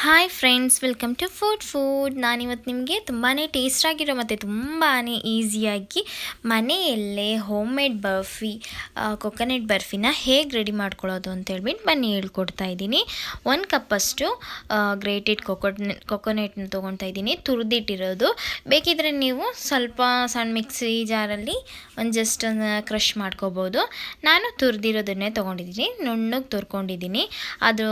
Hi friends, welcome to food. ನಾನಿವತ್ತು ನಿಮಗೆ ತುಂಬಾ ಟೇಸ್ಟ್ ಆಗಿರೋ ಮತ್ತು ತುಂಬಾ ಈಸಿಯಾಗಿ ಮನೆಯಲ್ಲೇ ಹೋಮ್ ಮೇಡ್ ಬರ್ಫಿ, ಕೊಕೊನೆಟ್ ಬರ್ಫಿನ ಹೇಗೆ ರೆಡಿ ಮಾಡ್ಕೊಳ್ಳೋದು ಅಂತ ಹೇಳ್ಬಿಟ್ಟು ಬನ್ನಿ ಹೇಳ್ಕೊಡ್ತಾ ಇದ್ದೀನಿ. 1 ಕಪ್ಪಷ್ಟು ಗ್ರೇಟೆಡ್ ಕೊಕೊನೆಟ್ನ ತೊಗೊಳ್ತಾ ಇದ್ದೀನಿ, ತುರಿದಿಟ್ಟಿರೋದು. ಬೇಕಿದ್ರೆ ನೀವು ಸ್ವಲ್ಪ ಸಣ್ಣ ಮಿಕ್ಸಿ ಜಾರಲ್ಲಿ ಜಸ್ಟ್ ಕ್ರಷ್ ಮಾಡ್ಕೋಬೋದು. ನಾನು ತುರಿದಿರೋದನ್ನೇ ತೊಗೊಂಡಿದ್ದೀನಿ, ನುಣ್ಣಗೆ ತುರ್ಕೊಂಡಿದ್ದೀನಿ. ಅದು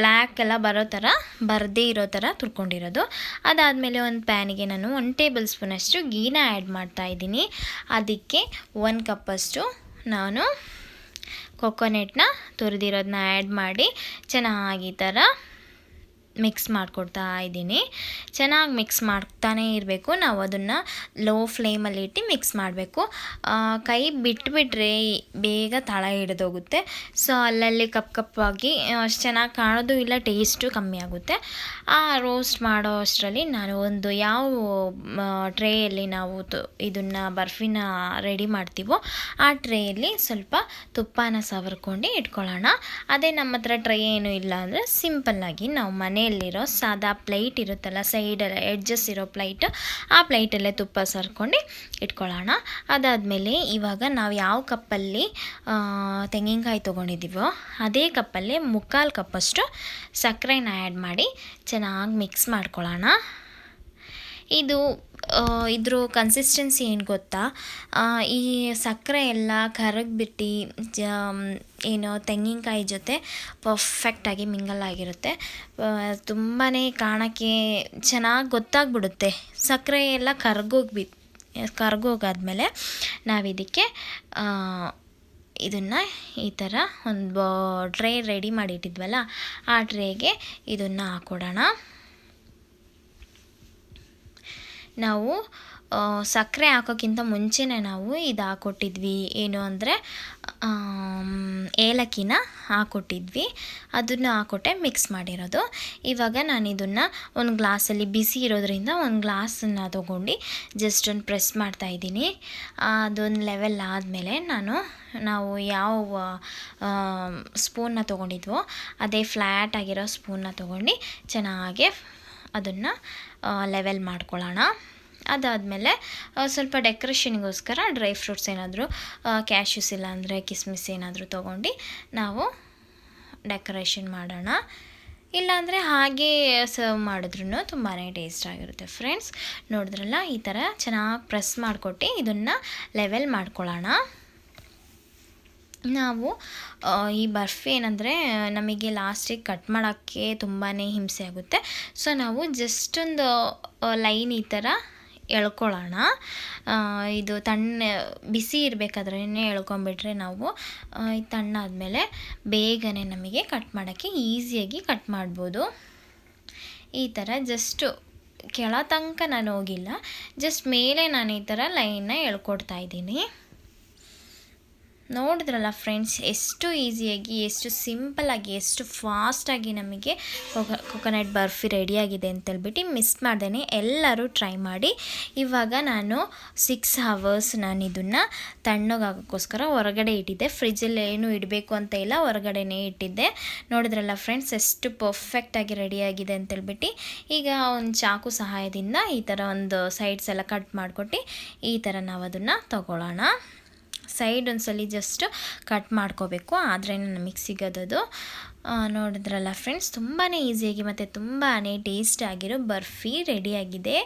ಬ್ಲ್ಯಾಕ್ ಎಲ್ಲ ಬರೋ ಥರ ಬರದೇ ಇರೋ ಥರ ತುರ್ಕೊಂಡಿರೋದು. ಅದಾದಮೇಲೆ ಒಂದು ಪ್ಯಾನಿಗೆ ನಾನು 1 ಟೇಬಲ್ ಸ್ಪೂನಷ್ಟು ಗೀನ ಆ್ಯಡ್ ಮಾಡ್ತಾಯಿದ್ದೀನಿ. ಅದಕ್ಕೆ 1 ಕಪ್ಪಷ್ಟು ನಾನು ಕೊಕೊನೆಟ್ನ ತುರಿದಿರೋದನ್ನ ಆ್ಯಡ್ ಮಾಡಿ ಚೆನ್ನಾಗಿ ಈ ಥರ ಮಿಕ್ಸ್ ಮಾಡಿಕೊಡ್ತಾ ಇದ್ದೀನಿ. ಚೆನ್ನಾಗಿ ಮಿಕ್ಸ್ ಮಾಡ್ತಾನೇ ಇರಬೇಕು. ನಾವು ಅದನ್ನು ಲೋ ಫ್ಲೇಮಲ್ಲಿ ಇಟ್ಟು ಮಿಕ್ಸ್ ಮಾಡಬೇಕು. ಕೈ ಬಿಟ್ಟುಬಿಟ್ರೆ ಬೇಗ ತಳ ಹಿಡಿದೋಗುತ್ತೆ. ಸೊ ಅಲ್ಲಲ್ಲಿ ಕಪ್ಪಾಗಿ ಅಷ್ಟು ಚೆನ್ನಾಗಿ ಕಾಣೋದು ಇಲ್ಲ, ಟೇಸ್ಟು ಕಮ್ಮಿ ಆಗುತ್ತೆ. ಆ ರೋಸ್ಟ್ ಮಾಡೋ ಅಷ್ಟರಲ್ಲಿ ನಾನು ಒಂದು ಯಾವ ಟ್ರೇಯಲ್ಲಿ ನಾವು ಇದನ್ನು ಬರ್ಫಿನ ರೆಡಿ ಮಾಡ್ತೀವೋ ಆ ಟ್ರೇಯಲ್ಲಿ ಸ್ವಲ್ಪ ತುಪ್ಪನ ಸವರ್ಕೊಂಡು ಇಟ್ಕೊಳ್ಳೋಣ. ಅದೇ ನಮ್ಮ ಹತ್ರ ಟ್ರೇ ಏನೂ ಇಲ್ಲ ಅಂದರೆ ಸಿಂಪಲ್ಲಾಗಿ ನಾವು ಮನೆಯಲ್ಲಿರೋ ಸಾದಾ ಪ್ಲೇಟ್ ಇರುತ್ತಲ್ಲ, ಸೈಡಲ್ಲಿ ಎಡ್ಜಸ್ ಇರೋ ಪ್ಲೇಟ್, ಆ ಪ್ಲೇಟಲ್ಲೇ ತುಪ್ಪ ಸರ್ಕೊಂಡು ಇಟ್ಕೊಳ್ಳೋಣ. ಅದಾದಮೇಲೆ ಇವಾಗ ನಾವು ಯಾವ ಕಪ್ಪಲ್ಲಿ ತೆಂಗಿನಕಾಯಿ ತೊಗೊಂಡಿದ್ದೀವೋ ಅದೇ ಕಪ್ಪಲ್ಲೇ 3/4 ಕಪ್ಪಷ್ಟು ಸಕ್ಕರೆನ ಆ್ಯಡ್ ಮಾಡಿ ಚೆನ್ನಾಗಿ ಮಿಕ್ಸ್ ಮಾಡ್ಕೊಳ್ಳೋಣ. ಇದ್ರ ಕನ್ಸಿಸ್ಟೆನ್ಸಿ ಏನು ಗೊತ್ತಾ, ಈ ಸಕ್ಕರೆ ಎಲ್ಲ ಕರಗಿಬಿಟ್ಟು ಏನು ತೆಂಗಿನಕಾಯಿ ಜೊತೆ ಪರ್ಫೆಕ್ಟಾಗಿ ಮಿಂಗಲ್ ಆಗಿರುತ್ತೆ. ತುಂಬಾ ಕಾಣೋಕ್ಕೆ ಚೆನ್ನಾಗಿ ಗೊತ್ತಾಗ್ಬಿಡುತ್ತೆ. ಸಕ್ಕರೆ ಎಲ್ಲ ಕರಗೋಗಾದ್ಮೇಲೆ ನಾವಿದಕ್ಕೆ ಇದನ್ನು ಈ ಥರ ಒಂದು ಟ್ರೇ ರೆಡಿ ಮಾಡಿಟ್ಟಿದ್ವಲ್ಲ, ಆ ಟ್ರೇಗೆ ಇದನ್ನು ಹಾಕ್ಕೊಡೋಣ. ನಾವು ಸಕ್ಕರೆ ಹಾಕೋಕ್ಕಿಂತ ಮುಂಚೆನೇ ನಾವು ಇದು ಹಾಕ್ಕೊಟ್ಟಿದ್ವಿ, ಏನು ಅಂದರೆ ಏಲಕ್ಕಿನ ಹಾಕ್ಕೊಟ್ಟಿದ್ವಿ. ಅದನ್ನು ಹಾಕ್ಕೊಟ್ಟೆ ಮಿಕ್ಸ್ ಮಾಡಿರೋದು. ಇವಾಗ ನಾನು ಇದನ್ನು ಒಂದು ಗ್ಲಾಸಲ್ಲಿ ಬಿಸಿ ಇರೋದ್ರಿಂದ ಒಂದು ಗ್ಲಾಸನ್ನು ತೊಗೊಂಡು ಜಸ್ಟ್ ಒಂದು ಪ್ರೆಸ್ ಮಾಡ್ತಾಯಿದ್ದೀನಿ. ಅದೊಂದು ಲೆವೆಲ್ ಆದಮೇಲೆ ನಾವು ಯಾವ ಸ್ಪೂನ್ನ ತೊಗೊಂಡಿದ್ವೋ ಅದೇ ಫ್ಲ್ಯಾಟ್ ಆಗಿರೋ ಸ್ಪೂನ್ನ ತೊಗೊಂಡು ಚೆನ್ನಾಗಿ ಅದನ್ನು ಲೆವೆಲ್ ಮಾಡ್ಕೊಳ್ಳೋಣ. ಅದಾದಮೇಲೆ ಸ್ವಲ್ಪ ಡೆಕೋರೇಷನ್ಗೋಸ್ಕರ ಡ್ರೈ ಫ್ರೂಟ್ಸ್ ಏನಾದರೂ, ಕ್ಯಾಶ್ಯೂಸ್ ಇಲ್ಲ ಅಂದರೆ ಕಿಸ್ಮಿಸ್ ಏನಾದರೂ ತೊಗೊಂಡು ನಾವು ಡೆಕೋರೇಷನ್ ಮಾಡೋಣ. ಇಲ್ಲಾಂದರೆ ಹಾಗೆ ಸರ್ವ್ ಮಾಡಿದ್ರೂ ತುಂಬಾ ಟೇಸ್ಟ್ ಆಗಿರುತ್ತೆ. ಫ್ರೆಂಡ್ಸ್, ನೋಡಿದ್ರಲ್ಲ, ಈ ಥರ ಚೆನ್ನಾಗಿ ಪ್ರೆಸ್ ಮಾಡಿಕೊಟ್ಟು ಇದನ್ನು ಲೆವೆಲ್ ಮಾಡ್ಕೊಳ್ಳೋಣ. ನಾವು ಈ ಬರ್ಫಿ ಏನಂದರೆ ನಮಗೆ ಲಾಸ್ಟಿಗೆ ಕಟ್ ಮಾಡೋಕ್ಕೆ ತುಂಬಾ ಹಿಂಸೆ ಆಗುತ್ತೆ. ಸೊ ನಾವು ಜಸ್ಟ್ ಒಂದು ಲೈನ್ ಈ ಥರ ಎಳ್ಕೊಳ್ಳೋಣ. ಇದು ಬಿಸಿ ಇರಬೇಕಾದ್ರೇ ಎಳ್ಕೊಂಬಿಟ್ರೆ ನಾವು ತಣ್ಣಾದಮೇಲೆ ಬೇಗನೆ ನಮಗೆ ಕಟ್ ಮಾಡೋಕ್ಕೆ ಈಸಿಯಾಗಿ ಕಟ್ ಮಾಡ್ಬೋದು. ಈ ಥರ ಜಸ್ಟು ಕೆಳ ತನಕ ನಾನು ಹೋಗಿಲ್ಲ, ಜಸ್ಟ್ ಮೇಲೆ ನಾನು ಈ ಥರ ಲೈನ್ನ ಎಳ್ಕೊಡ್ತಾ ಇದ್ದೀನಿ. ನೋಡಿದ್ರಲ್ಲ ಫ್ರೆಂಡ್ಸ್, ಎಷ್ಟು ಈಸಿಯಾಗಿ, ಎಷ್ಟು ಸಿಂಪಲ್ಲಾಗಿ, ಎಷ್ಟು ಫಾಸ್ಟಾಗಿ ನಮಗೆ ಕೊಕೊನೆಟ್ ಬರ್ಫಿ ರೆಡಿಯಾಗಿದೆ ಅಂತೇಳ್ಬಿಟ್ಟು ಮಿಸ್ ಮಾಡ್ದೇ ಎಲ್ಲರೂ ಟ್ರೈ ಮಾಡಿ. ಇವಾಗ ನಾನು 6 hours ನಾನು ಇದನ್ನು ತಣ್ಣಗಾಗೋಕ್ಕೋಸ್ಕರ ಹೊರಗಡೆ ಇಟ್ಟಿದ್ದೆ. ಫ್ರಿಜ್ಜಲ್ಲಿ ಏನೂ ಇಡಬೇಕು ಅಂತ ಇಲ್ಲ, ಹೊರಗಡೆನೇ ಇಟ್ಟಿದ್ದೆ. ನೋಡಿದ್ರಲ್ಲ ಫ್ರೆಂಡ್ಸ್, ಎಷ್ಟು ಪರ್ಫೆಕ್ಟಾಗಿ ರೆಡಿಯಾಗಿದೆ ಅಂತೇಳ್ಬಿಟ್ಟು. ಈಗ ಒಂದು ಚಾಕು ಸಹಾಯದಿಂದ ಈ ಥರ ಒಂದು ಸೈಡ್ಸ್ ಎಲ್ಲ ಕಟ್ ಮಾಡಿಕೊಟ್ಟು ಈ ಥರ ನಾವು ಅದನ್ನು ತಗೊಳ್ಳೋಣ. ಸೈಡ್ ಒಂದ್ಸಲಿ ಜಸ್ಟ್ ಕಟ್ ಮಾಡ್ಕೋಬೇಕು, ಆದ್ರೆ ನಮಗೆ ಸಿಗೋದದು. ನೋಡಿದ್ರಲ್ಲ ಫ್ರೆಂಡ್ಸ್, ತುಂಬಾ ಈಸಿಯಾಗಿ ಮತ್ತು ತುಂಬಾ ಟೇಸ್ಟ್ ಆಗಿರೋ ಬರ್ಫಿ ರೆಡಿಯಾಗಿದೆ.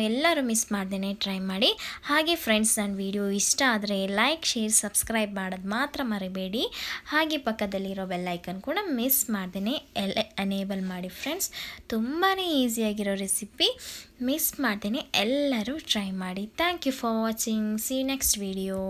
ಎಲ್ಲರೂ ಮಿಸ್ ಮಾಡ್ದೇ ಟ್ರೈ ಮಾಡಿ. ಹಾಗೆ ಫ್ರೆಂಡ್ಸ್, ನನ್ನ ವಿಡಿಯೋ ಇಷ್ಟ ಆದರೆ ಲೈಕ್, ಶೇರ್, ಸಬ್ಸ್ಕ್ರೈಬ್ ಮಾಡೋದು ಮಾತ್ರ ಮರಿಬೇಡಿ. ಹಾಗೆ ಪಕ್ಕದಲ್ಲಿರೋ ಬೆಲ್ಲೈಕನ್ ಕೂಡ ಮಿಸ್ ಮಾಡ್ದೇ ಎನೇಬಲ್ ಮಾಡಿ. ಫ್ರೆಂಡ್ಸ್, ತುಂಬಾ ಈಸಿಯಾಗಿರೋ ರೆಸಿಪಿ, ಮಿಸ್ ಮಾಡ್ದೇ ಎಲ್ಲರೂ ಟ್ರೈ ಮಾಡಿ. Thank you for watching. See you next video.